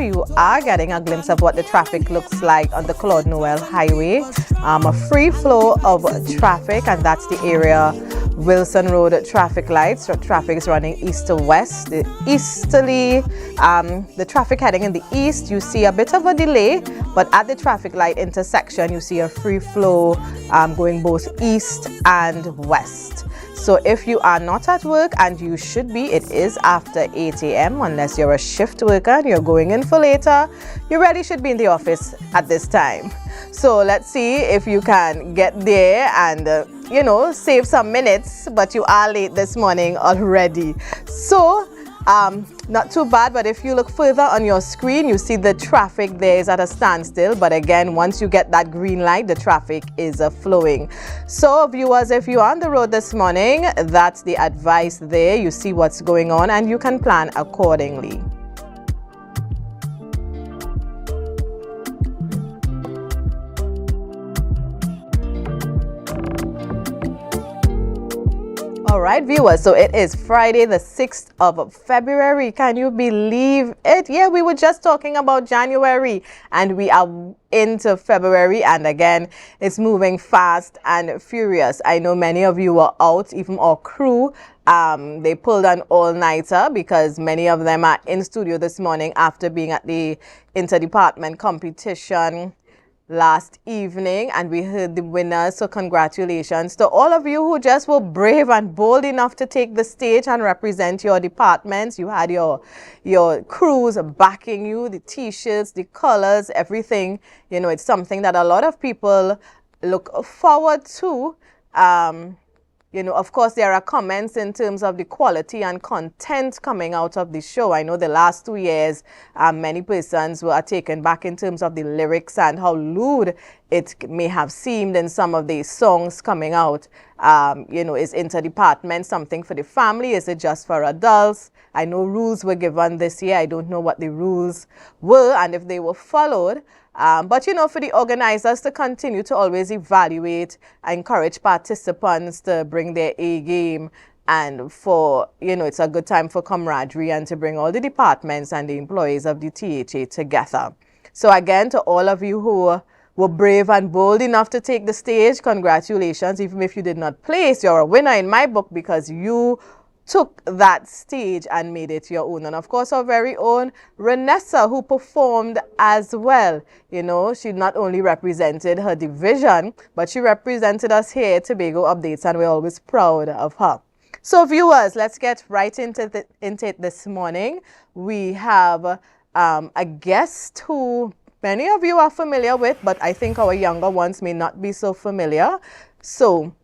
you are getting a glimpse of what the traffic looks like on the Claude Noel Highway. A free flow of traffic, and that's the area Wilson Road traffic lights. So traffic is running east to west. The easterly, the traffic heading in the east, you see a bit of a delay, but at the traffic light intersection, you see a free flow going both east and west. So if you are not at work, and you should be, it is after 8 a.m. unless you're a shift worker and you're going in for later, you really should be in the office at this time. So let's see if you can get there and, save some minutes, but you are late this morning already. So, not too bad, but if you look further on your screen, you see the traffic there is at a standstill. But again, once you get that green light, the traffic is flowing. So viewers, if you're on the road this morning, that's the advice there. You see what's going on and you can plan accordingly. All right, viewers, so it is Friday, the 6th of February. Can you believe it? Yeah, we were just talking about January and we are into February, and again, it's moving fast and furious. I know many of you were out, even our crew. They pulled an all-nighter because many of them are in studio this morning after being at the interdepartment competition last evening, and we heard the winners. So congratulations to all of you who just were brave and bold enough to take the stage and represent your departments. You had your crews backing you, the t-shirts, the colors, everything. It's something that a lot of people look forward to. Of course, there are comments in terms of the quality and content coming out of the show. I know the last 2 years, many persons were taken back in terms of the lyrics and how lewd it may have seemed in some of these songs coming out. Is interdepartment something for the family? Is it just for adults? I know rules were given this year. I don't know what the rules were and if they were followed. But for the organizers to continue to always evaluate, encourage participants to bring their A game, and for, it's a good time for camaraderie and to bring all the departments and the employees of the T.H.A. together. So again, to all of you who were brave and bold enough to take the stage, congratulations. Even if you did not place, you're a winner in my book because you took that stage and made it your own. And of course, our very own Renessa, who performed as well. She not only represented her division, but she represented us here at Tobago Updates, and we're always proud of her. So viewers, let's get right into it this morning. We have a guest who many of you are familiar with, but I think our younger ones may not be so familiar. So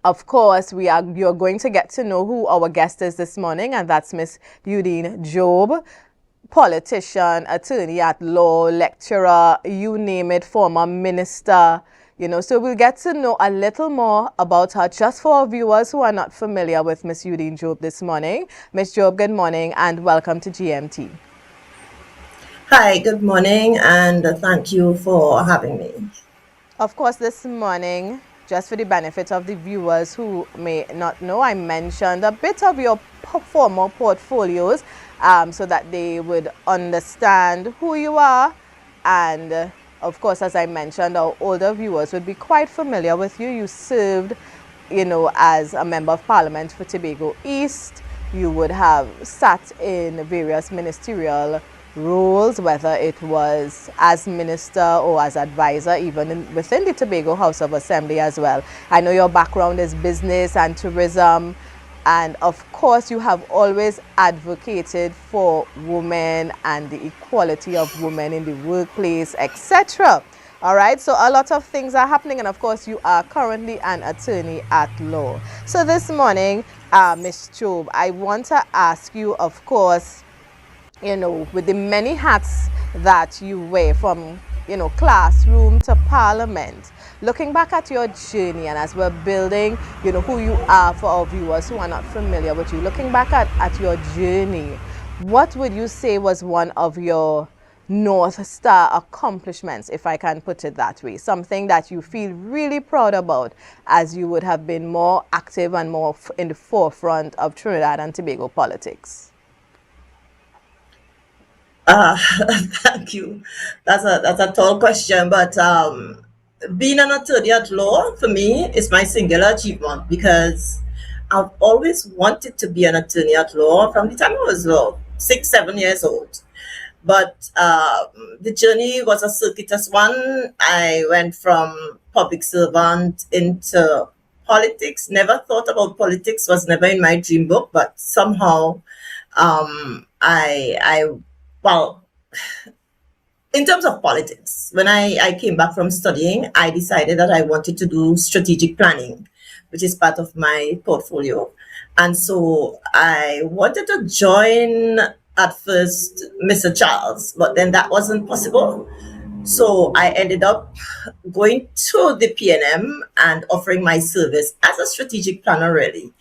of course, you're going to get to know who our guest is this morning, and that's Miss Eudine Job, politician, attorney at law, lecturer, you name it, former minister. So we'll get to know a little more about her just for our viewers who are not familiar with Miss Eudine Job this morning. Miss Job, good morning and welcome to GMT. Hi, good morning, and thank you for having me. Of course, this morning, just for the benefit of the viewers who may not know, I mentioned a bit of your former portfolios so that they would understand who you are. And of course, as I mentioned, our older viewers would be quite familiar with you. You served, as a member of parliament for Tobago East. You would have sat in various ministerial roles, whether it was as minister or as advisor, even within the Tobago House of Assembly as well. I know your background is business and tourism, and of course you have always advocated for women and the equality of women in the workplace, etc. All right, so a lot of things are happening, and of course you are currently an attorney at law. So this morning, Ms. Job, I want to ask you, of course, with the many hats that you wear, from, classroom to parliament, looking back at your journey, and as we're building, who you are for our viewers who are not familiar with you, looking back at your journey, what would you say was one of your North Star accomplishments, if I can put it that way? Something that you feel really proud about as you would have been more active and more in the forefront of Trinidad and Tobago politics. Uh, Thank you. That's a tall question, but being an attorney at law for me is my singular achievement because I've always wanted to be an attorney at law from the time I was 6, 7 years old. But the journey was a circuitous one. I went from public servant into politics. Never thought about politics. Was never in my dream book. But somehow, I well, in terms of politics, when I came back from studying, I decided that I wanted to do strategic planning, which is part of my portfolio. And so I wanted to join at first Mr. Charles, but then that wasn't possible. So I ended up going to the PNM and offering my service as a strategic planner, really,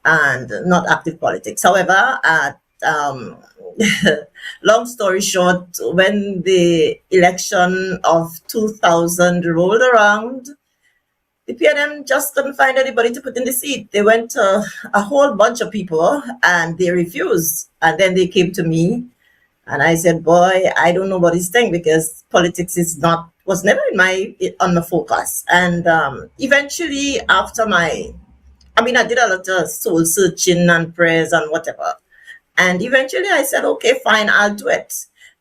and not active politics. However, long story short, when the election of 2000 rolled around, the PNM just couldn't find anybody to put in the seat. They went to a whole bunch of people and they refused. And then they came to me and I said, boy, I don't know what this thing because politics was never on my focus. And eventually after I did a lot of soul searching and prayers and whatever. And eventually I said, okay, fine, I'll do it.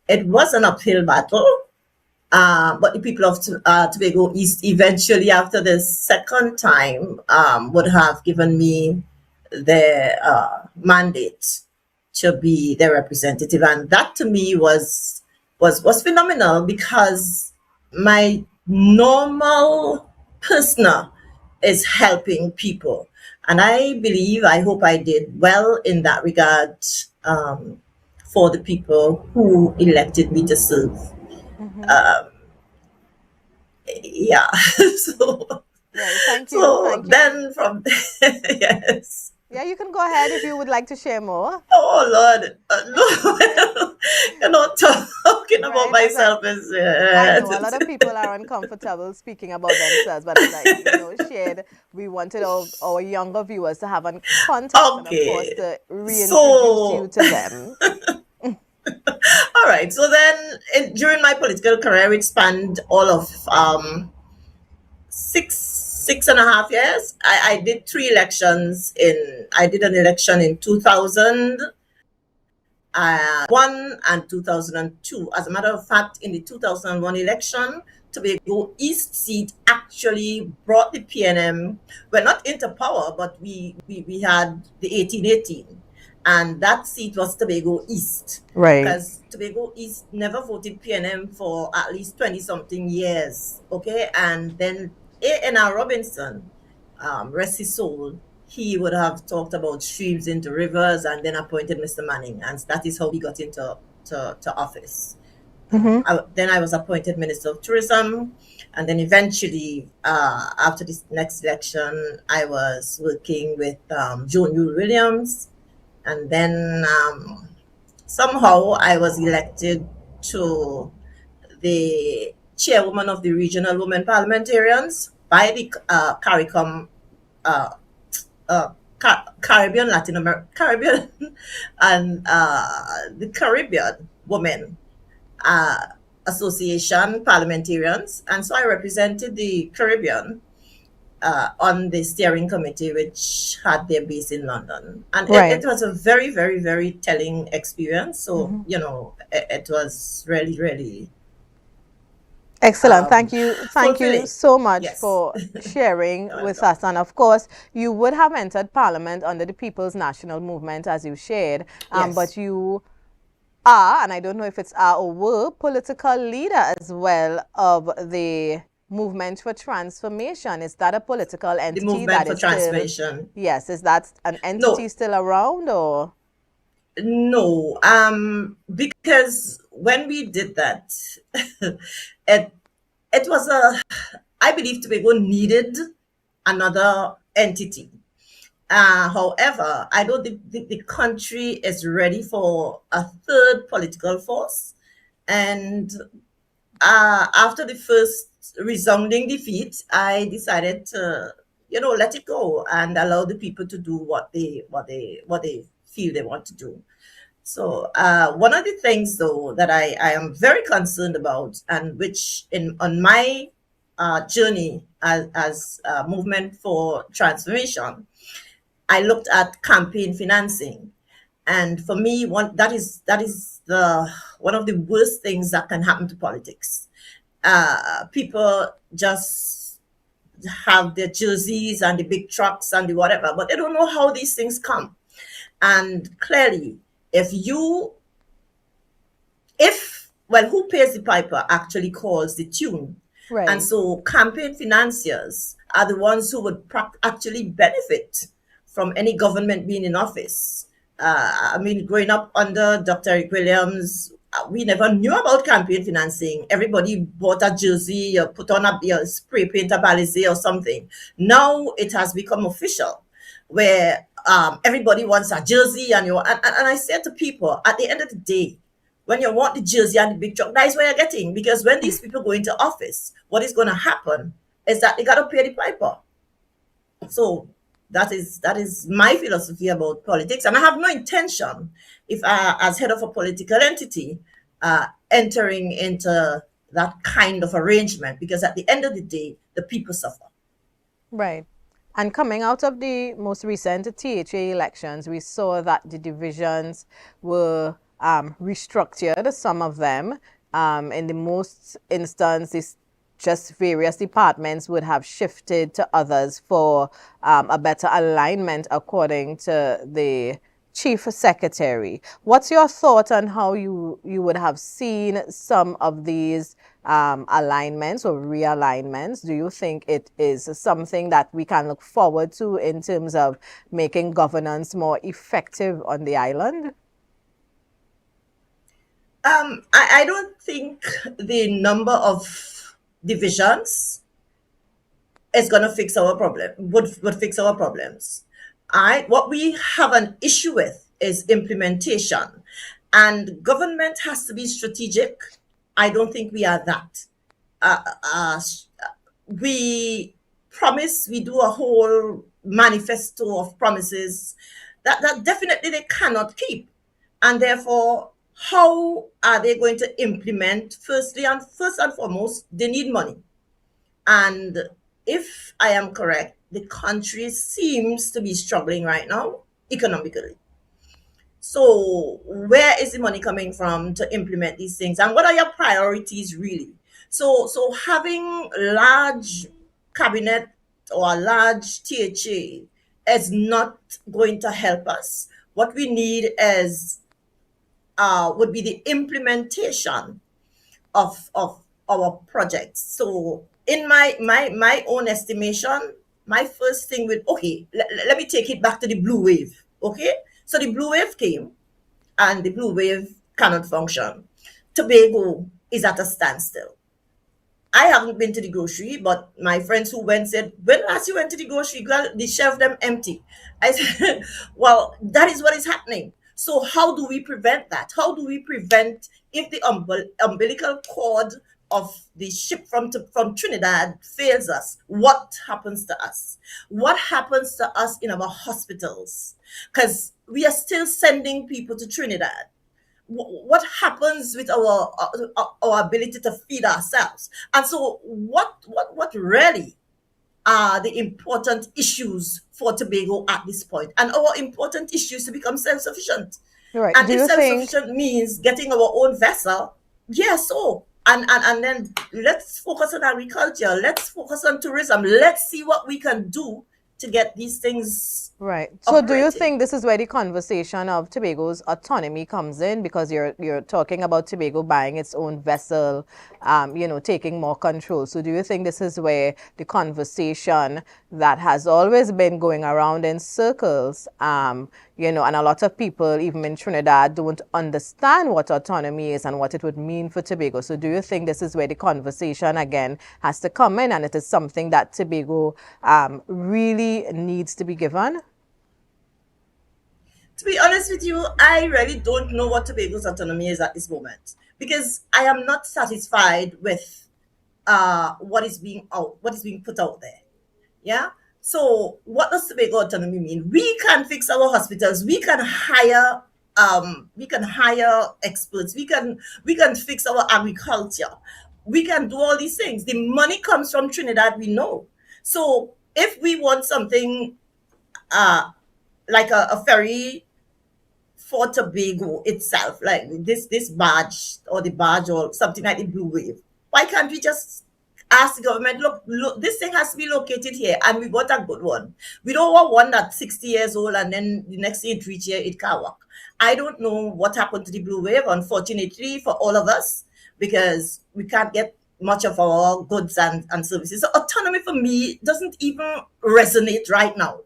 It was an uphill battle. But the people of Tobago East eventually, after the second time, would have given me their mandate to be their representative, and that to me was phenomenal because my normal persona is helping people, and I hope I did well in that regard for the people who elected me to serve. Mm-hmm. Yeah. so Right. Thank you. so Thank you. then from yes. Yeah, you can go ahead if you would like to share more. Oh Lord, no, talking about Right. As myself is I know a lot of people are uncomfortable speaking about themselves, but as shared, we wanted our younger viewers to have a context and, of course, okay. to reintroduce you So to them. all right. So then, during my political career, it spanned all of 6.5 years. I did three elections. I did an election in 2000, 1 and 2002. As a matter of fact, in the 2001 election, Tobago East seat actually brought the PNM, well, not into power, but we had the 1818. And that seat was Tobago East. Right. Because Tobago East never voted PNM for at least 20 something years. Okay. And then A.N.R. Robinson, rest his soul, he would have talked about streams into rivers and then appointed Mr. Manning. And that is how he got into to office. Mm-hmm. Then I was appointed Minister of Tourism. And then eventually, after this next election, I was working with Joan Yule Williams. And then somehow I was elected to the chairwoman of the Regional Women Parliamentarians by the CARICOM, uh, Caribbean, Latin America, Caribbean, and the Caribbean Women uh, Association parliamentarians. And so I represented the Caribbean on the steering committee, which had their base in London. And Right. it was a very, very, very telling experience. So, Mm-hmm. it was really, really Excellent. Thank you. Thank you fulfilling. so much Yes. for sharing You're with welcome. us. And of course, you would have entered Parliament under the People's National Movement, as you shared. But Yes. you are, and I don't know if it's are or were, political leader as well of the Movement for Transformation. Is that a political The entity movement that for is still, transformation. yes, is that an entity No, still around or? no. Because when we did that, it it was I believe Tobago needed another entity. However, I don't think the country is ready for a third political force. And after the first resounding defeat, I decided to, let it go and allow the people to do what they feel they want to do. So one of the things, though, that I am very concerned about, and which in on my journey as a movement for transformation, I looked at campaign financing, and for me, that is the one of the worst things that can happen to politics. People just have their jerseys and the big trucks and the whatever, but they don't know how these things come. And clearly, if you if well, who pays the piper actually calls the tune. And Right. so campaign financiers are the ones who would actually benefit from any government being in office. I mean, growing up under Dr. Eric Williams, we never knew about campaign financing. Everybody bought a jersey or put on a spray paint a balize or something. Now it has become official, where everybody wants a jersey, and I said to people, at the end of the day, when you want the jersey and the big truck, that is what you're getting. Because when these people go into office, what is going to happen is that they got to pay the piper. So that is my philosophy about politics, and I have no intention, if as head of a political entity, entering into that kind of arrangement, because at the end of the day, the people suffer. Right. And coming out of the most recent T.H.A elections, we saw that the divisions were restructured, some of them. In the most instances, just various departments would have shifted to others for a better alignment according to the chief secretary. What's your thought on how you would have seen some of these alignments or realignments? Do you think it is something that we can look forward to in terms of making governance more effective on the island? I don't think the number of divisions is going to fix our problem, would fix our problems. What we have an issue with is implementation, and government has to be strategic. I don't think we are that. uh, uh, we promise, we do a whole manifesto of promises that definitely they cannot keep. And therefore, how are they going to implement? First and foremost, they need money. And if I am correct, the country seems to be struggling right now economically. So, where is the money coming from to implement these things? And what are your priorities really? So having large cabinet or a large THA is not going to help us. What we need is would be the implementation of our projects. So in my own estimation, my first thing would, okay, let me take it back to the blue wave. Okay, so the blue wave came, and the blue wave cannot function. Tobago is at a standstill. I haven't been to the grocery, but my friends who went said, when last you went to the grocery, girl, the shelf them empty. I said, well, that is what is happening. So how do we prevent that? How do we prevent, if the umbilical cord of the ship from Trinidad fails us, what happens to us? What happens to us in our hospitals? Because we are still sending people to Trinidad. What happens with our ability to feed ourselves? And so what really are the important issues for Tobago at this point? And our important issues to become self-sufficient. Right. And Do if you think self-sufficient means getting our own vessel, yeah, so and then let's focus on agriculture, let's focus on tourism, let's see what we can do to get these things right. So do you operating. think this is where the conversation of Tobago's autonomy comes in? Because you're talking about Tobago buying its own vessel, taking more control. So do you think this is where the conversation that has always been going around in circles, and a lot of people, even in Trinidad, don't understand what autonomy is and what it would mean for Tobago. So do you think this is where the conversation again has to come in, and it is something that Tobago really needs to be given? To be honest with you, I really don't know what Tobago's autonomy is at this moment, because I am not satisfied with what is being put out there. Yeah. So what does Tobago autonomy mean? We can fix our hospitals. We can hire we can hire experts, we can fix our agriculture, we can do all these things. The money comes from Trinidad, we know. So if we want something like a ferry for Tobago itself, like this barge or the barge or something like the Blue Wave, why can't we just ask the government, look, this thing has to be located here, and we want a good one. We don't want one that's 60 years old and then the next thing it reach here, it can't work. I don't know what happened to the Blue Wave, unfortunately for all of us, because we can't get much of our goods and services. So autonomy for me doesn't even resonate right now.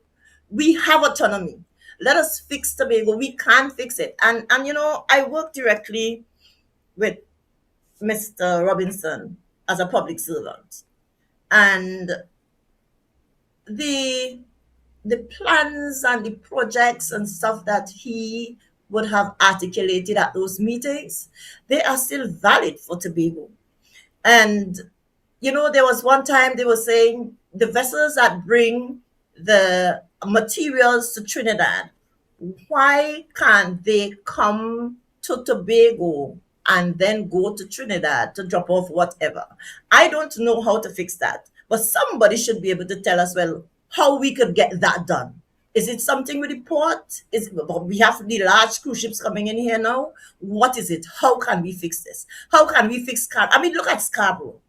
We have autonomy. Let us fix Tobago. We can fix it. And you know, I work directly with Mr. Robinson as a public servant. And the plans and the projects and stuff that he would have articulated at those meetings, they are still valid for Tobago. And you know, there was one time they were saying the vessels that bring the materials to Trinidad, why can't they come to Tobago and then go to Trinidad to drop off whatever? I don't know how to fix that, but somebody should be able to tell us, well, how we could get that done. Is it something with the port? We have the large cruise ships coming in here now? What is it? How can we fix this? How can we fix Scarborough? I mean, look at Scarborough.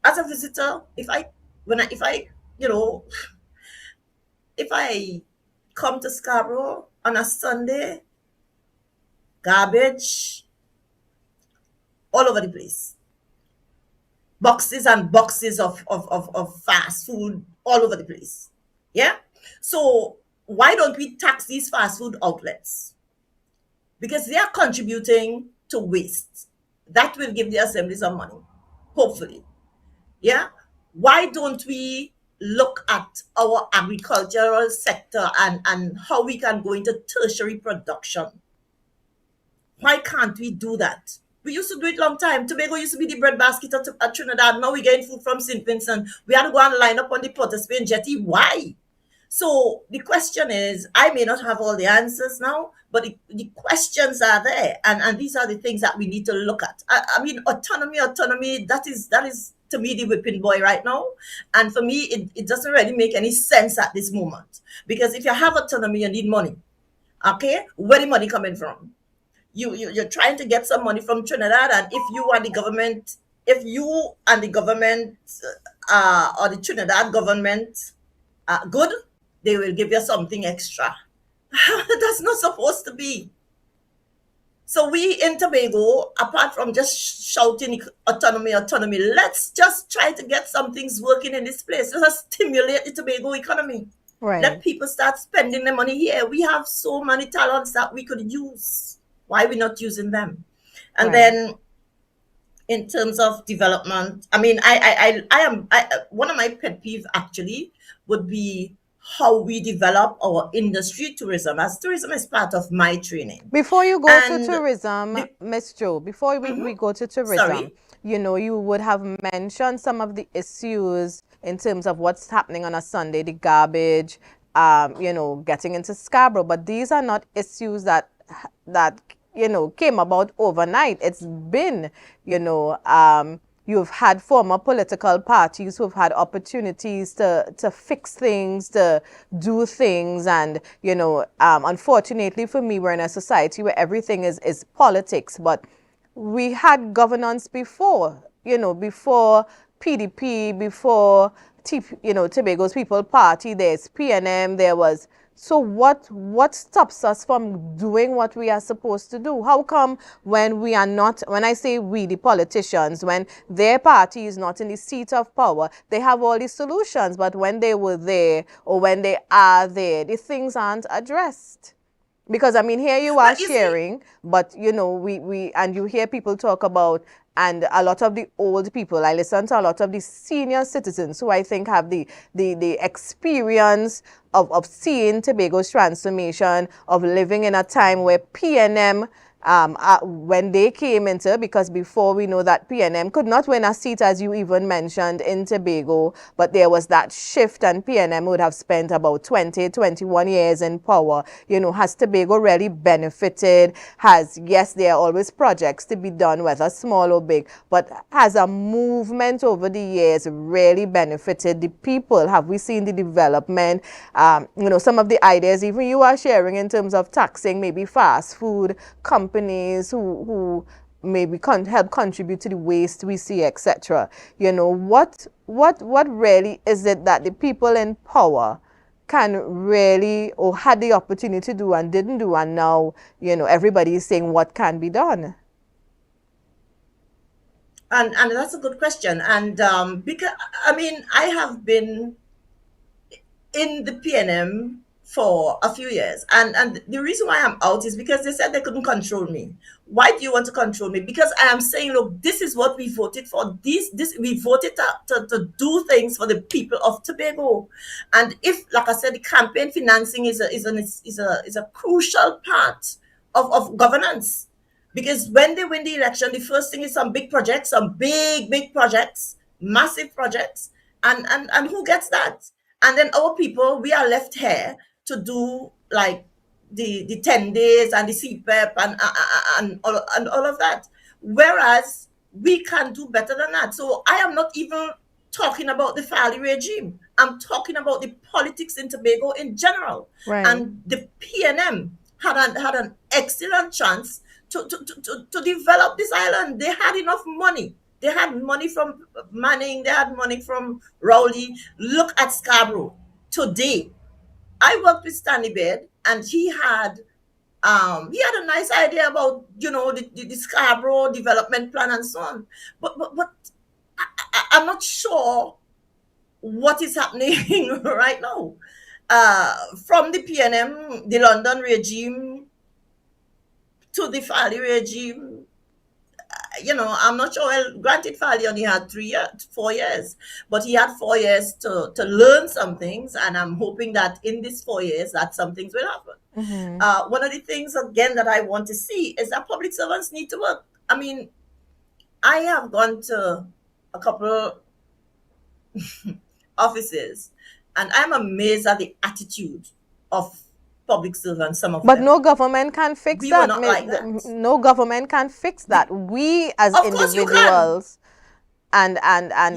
As a visitor, if I you know, if I come to Scarborough on a Sunday, garbage all over the place. Boxes and boxes of fast food all over the place. Yeah? So why don't we tax these fast food outlets? Because they are contributing to waste. That will give the assembly some money, hopefully. Yeah? Why don't we look at our agricultural sector and how we can go into tertiary production? Why can't we do that? We used to do it long time. Tobago used to be the breadbasket at Trinidad. Now we're getting food from St. Vincent. We had to go and line up on the Port of Spain jetty. Why? So the question is, I may not have all the answers now, but the questions are there. And these are the things that we need to look at. I mean, autonomy, that is to me the whipping boy right now. And for me, it doesn't really make any sense at this moment. Because if you have autonomy, you need money. Okay? Where the money coming from? You're trying to get some money from Trinidad, and if you and the government or the Trinidad government are good, they will give you something extra. That's not supposed to be. So we in Tobago, apart from just shouting autonomy, let's just try to get some things working in this place. Let us stimulate the Tobago economy. Right. Let people start spending their money here. We have so many talents that we could use. Why are we not using them? And Right. then in terms of development, I mean, I one of my pet peeves actually would be how we develop our industry, tourism, as tourism is part of my training. Before you go And to tourism, Miss Jo, before we go to tourism, Sorry. you know, you would have mentioned some of the issues in terms of what's happening on a Sunday, the garbage, you know, getting into Scarborough, but these are not issues that you know, came about overnight. It's been, you know, you've had former political parties who've had opportunities to fix things, to do things. And, you know, unfortunately for me, we're in a society where everything is politics. But we had governance before, you know, before PDP, before, you know, Tobago's People Party, there's PNM, there was... So what stops us from doing what we are supposed to do? How come when we are not, when I say we, the politicians, when their party is not in the seat of power, they have all these solutions, but when they were there or when they are there, the things aren't addressed? Because, I mean, here you are sharing, but, you know, and you hear people talk about, and a lot of the old people, I listen to a lot of the senior citizens who I think have the experience of seeing Tobago's transformation, of living in a time where PNM when they came into, because before we know that PNM could not win a seat, as you even mentioned, in Tobago, but there was that shift, and PNM would have spent about 20, 21 years in power. Has Tobago really benefited? Yes, there are always projects to be done, whether small or big, but has a movement over the years really benefited the people? Have we seen the development? Some of the ideas even you are sharing in terms of taxing maybe fast food companies who maybe help contribute to the waste we see, etc. What really is it that the people in power can really, or had the opportunity to do and didn't do, and now everybody is saying what can be done? And that's a good question. And because I have been in the PNM for a few years, and the reason why I'm out is because they said they couldn't control me. Why do you want to control me? Because I am saying, look, this is what we voted for. This we voted to do things for the people of Tobago. And if, like I said, the campaign financing is a crucial part of governance. Because when they win the election, the first thing is some big projects, some big projects, massive projects. And who gets that? And then our people, we are left here to do like the 10 days and the CPEP and all of that. Whereas we can do better than that. So I am not even talking about the Fali regime. I'm talking about the politics in Tobago in general. Right. And the PNM had an excellent chance to develop this island. They had enough money. They had money from Manning. They had money from Rowley. Look at Scarborough today. I worked with Stanley Baird, and he had a nice idea about the Scarborough development plan and so on. But I'm not sure what is happening right now. From the PNM, the London regime, to the Fali regime, I'm not sure. Well, granted, Fali only had 4 years, but he had 4 years to learn some things, and I'm hoping that in these 4 years that some things will happen. One of the things, again, that I want to see is that public servants need to work. I mean, I have gone to a couple offices, and I'm amazed at the attitude of public servants, some of But them. no government can fix We that. were not like that. No government can fix that. We as Of course you can. individuals and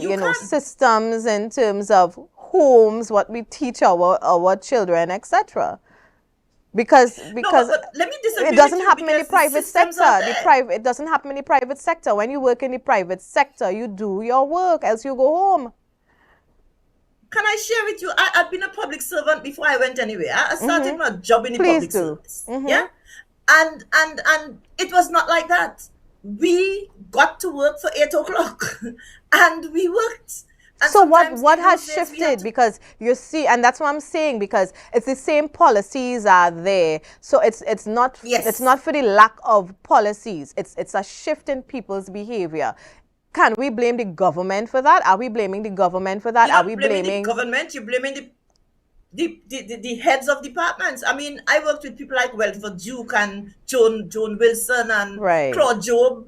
You you know, can. systems in terms of homes, what we teach our children, etc. Because No, but let me disagree it doesn't with you, happen in the because private systems are sector. there. It doesn't happen in the private sector. When you work in the private sector, you do your work, else you go home. Can I share with you? I'd been a public servant before I went anywhere. I started my job in the Please public do. service. Yeah, and it was not like that. We got to work for 8 o'clock, and we worked. And So sometimes what in has those days we had shifted? to- Because you see, and that's what I'm saying, because it's the same policies are there. So it's not Yes. for the lack of policies. It's a shift in people's behavior. Can we blame the government for that? Are we blaming the government for that? You're Are not we blaming the blaming government. You're blaming the heads of departments. I mean, I worked with people like Welford Duke and Joan Wilson and Right. Claude Job.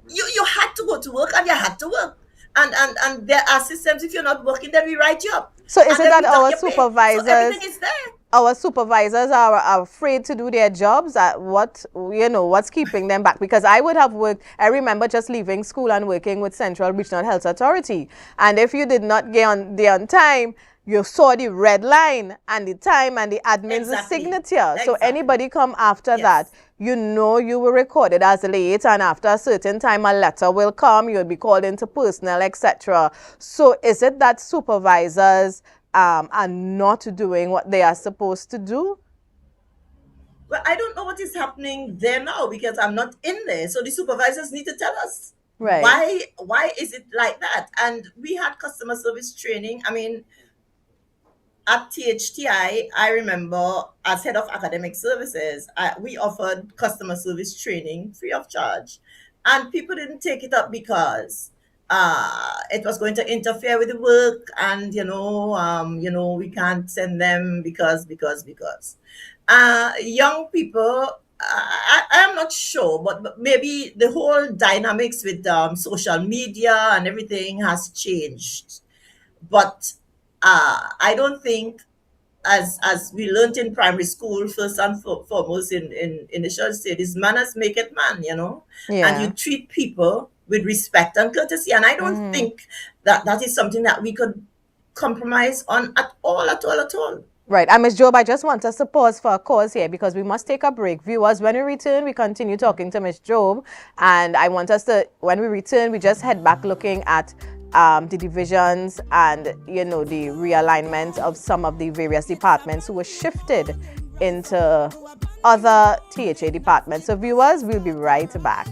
You had to go to work, and you had to work. And there are systems. If you're not working, then we write you up. So is And it then that we dock our your pay. supervisors So everything is there. our supervisors are afraid to do their jobs? What's keeping them back? Because I would have worked, I remember just leaving school and working with Central Regional Health Authority, and if you did not get on time, you saw the red line and the time and the admin's Exactly. signature. So Exactly. anybody come after Yes. that, you were recorded as late, and after a certain time a letter will come, you'll be called into personnel, etc. So is it that supervisors are not doing what they are supposed to do? Well, I don't know what is happening there now, because I'm not in there. So the supervisors need to tell us Right. why is it like that. And we had customer service training. I mean, at T.H.A, I remember, as head of academic services, we offered customer service training free of charge, and people didn't take it up because it was going to interfere with the work, and we can't send them because young people. I am not sure, but maybe the whole dynamics with social media and everything has changed. But I don't think, as we learned in primary school, first and foremost in initial stages, manners make it man, and you Yeah. treat people with respect and courtesy. And I don't Mm-hmm. think that that is something that we could compromise on at all, at all, at all. Right. And Ms. Job, I just want us to pause for a cause here because we must take a break. Viewers, when we return, we continue talking to Ms. Job. And I want us to, when we return, we just head back looking at the divisions and, the realignment of some of the various departments who were shifted into other THA departments. So viewers, we'll be right back.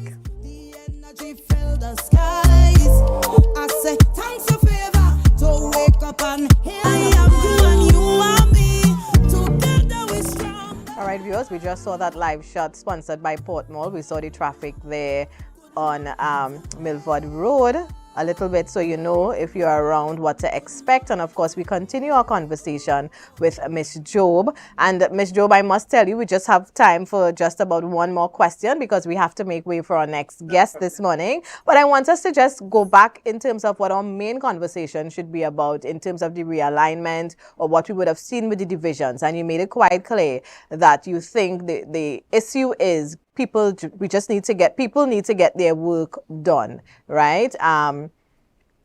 All right, viewers, we just saw that live shot sponsored by Port Mall. We saw the traffic there on Milford Road a little bit, so you know if you're around what to expect. And of course, we continue our conversation with Miss Job. And Miss Job, I must tell you, we just have time for just about one more question because we have to make way for our next guest this morning. But I want us to just go back in terms of what our main conversation should be about in terms of the realignment or what we would have seen with the divisions. And you made it quite clear that you think the issue is people need to get their work done, right?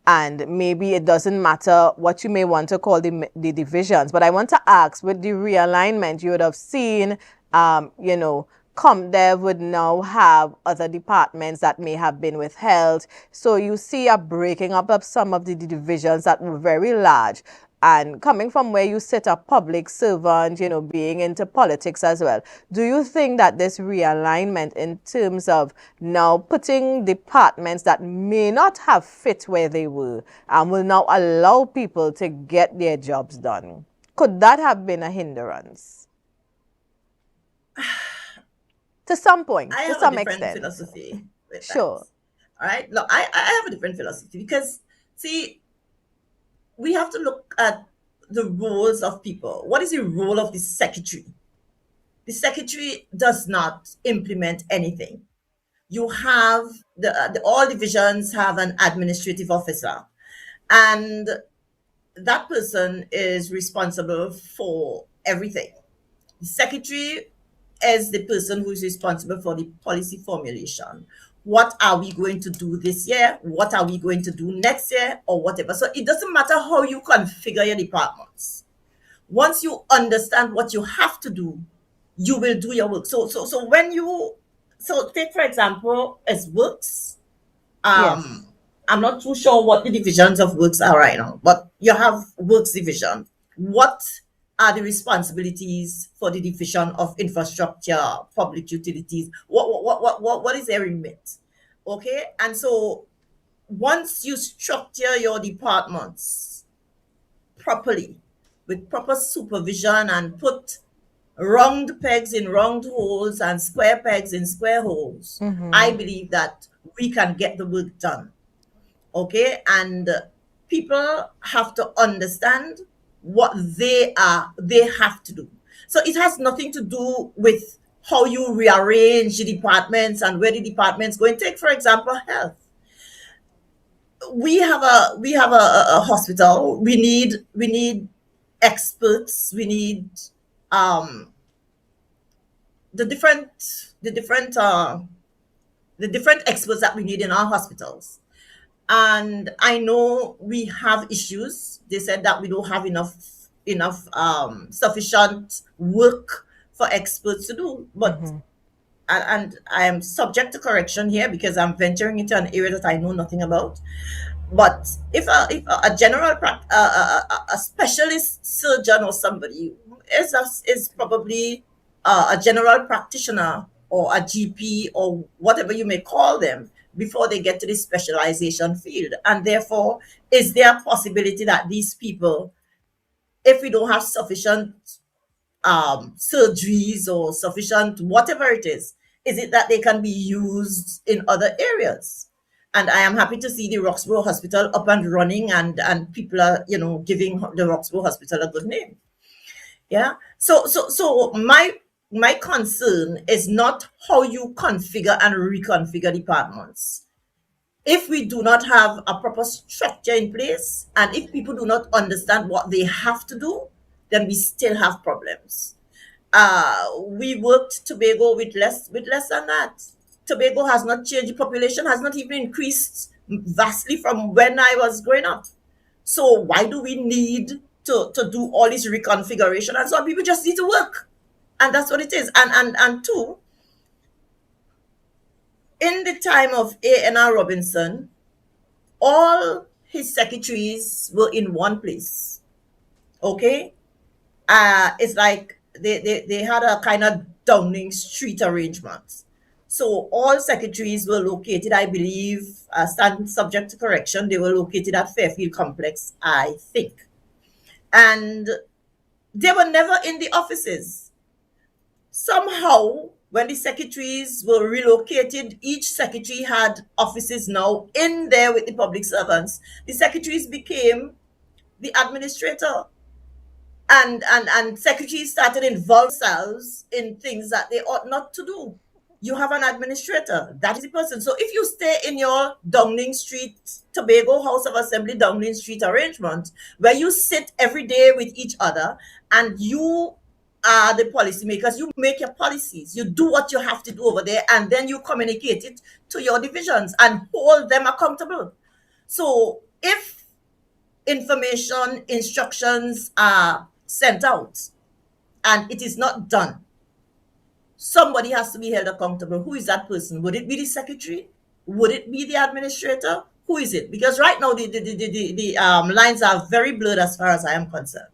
And maybe it doesn't matter what you may want to call the divisions. But I want to ask, with the realignment, you would have seen, ComDev would now have other departments that may have been withheld. So you see a breaking up of some of the divisions that were very large. And coming from where you sit, a public servant, being into politics as well, do you think that this realignment in terms of now putting departments that may not have fit where they were will now allow people to get their jobs done? Could that have been a hindrance? To some point, I to have some a different extent. philosophy with that. Sure. All right. Look, I have a different philosophy because, see, we have to look at the roles of people. What is the role of the secretary? The secretary does not implement anything. You have all divisions have an administrative officer, and that person is responsible for everything. The secretary is the person who is responsible for the policy formulation. What are we going to do this year? What are we going to do next year? Or whatever. So it doesn't matter how you configure your departments. Once you understand what you have to do, you will do your work. So when you take for example as works, Yes. I'm not too sure what the divisions of works are right now, but you have works division. What are the responsibilities for the division of infrastructure, public utilities? What is their remit? Okay, and so once you structure your departments properly with proper supervision and put round pegs in round holes and square pegs in square holes, I believe that we can get the work done. Okay, and people have to understand what they have to do. So it has nothing to do with how you rearrange the departments and where the departments go. And take for example health. We have a hospital. We need experts. We need um the different the different the different experts that we need in our hospitals. And I know we have issues. They said that we don't have enough sufficient work for experts to do. But and I am subject to correction here because I'm venturing into an area that I know nothing about. But if a general a specialist surgeon or somebody is probably a general practitioner or a GP or whatever you may call them before they get to the specialization field, and therefore is there a possibility that these people, if we don't have sufficient surgeries or sufficient whatever it is it that they can be used in other areas? And I am happy to see the Roxborough Hospital up and running, and people are giving the Roxborough Hospital a good name. Yeah. So my my concern is not how you configure and reconfigure departments. If we do not have a proper structure in place, and if people do not understand what they have to do, then we still have problems. We worked Tobago with less than that. Tobago has not changed. The population has not even increased vastly from when I was growing up. So why do we need to do all this reconfiguration? And so people just need to work. And that's what it is. And two, in the time of A.N.R. Robinson, all his secretaries were in one place. Okay? It's like they had a kind of Downing Street arrangement. So all secretaries were located, I believe, stand subject to correction, they were located at Fairfield Complex, I think. And they were never in the offices. Somehow, when the secretaries were relocated, each secretary had offices now in there with the public servants. The secretaries became the administrator. And secretaries started involving themselves in things that they ought not to do. You have an administrator, that is the person. So if you stay in your Downing Street, Tobago House of Assembly, Downing Street arrangement, where you sit every day with each other and you are the policymakers, you make your policies, you do what you have to do over there, and then you communicate it to your divisions and hold them accountable. So if information, instructions are sent out and it is not done, somebody has to be held accountable. Who is that person? Would it be the secretary? Would it be the administrator? Who is it? Because right now the lines are very blurred as far as I am concerned.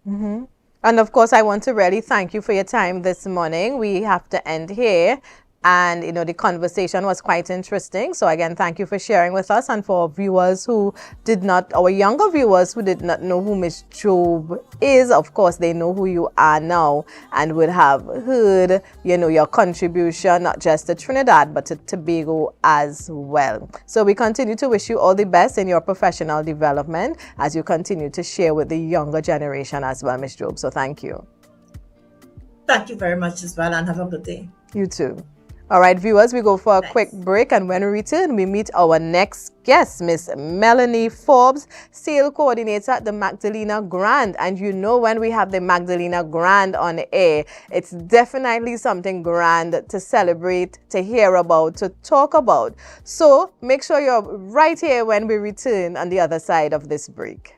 And of course, I want to really thank you for your time this morning. We have to end here. And, the conversation was quite interesting. So again, thank you for sharing with us. And for viewers who did not, our younger viewers who did not know who Miss Job is, of course, they know who you are now and would have heard, your contribution, not just to Trinidad, but to Tobago as well. So we continue to wish you all the best in your professional development as you continue to share with the younger generation as well, Miss Job. So thank you. Thank you very much as well, and have a good day. You too. All right, viewers, we go for a quick break, and when we return, we meet our next guest, Miss Melanie Forbes, sales coordinator at the Magdalena Grand. And when we have the Magdalena Grand on air, it's definitely something grand to celebrate, to hear about, to talk about. So make sure you're right here when we return on the other side of this break.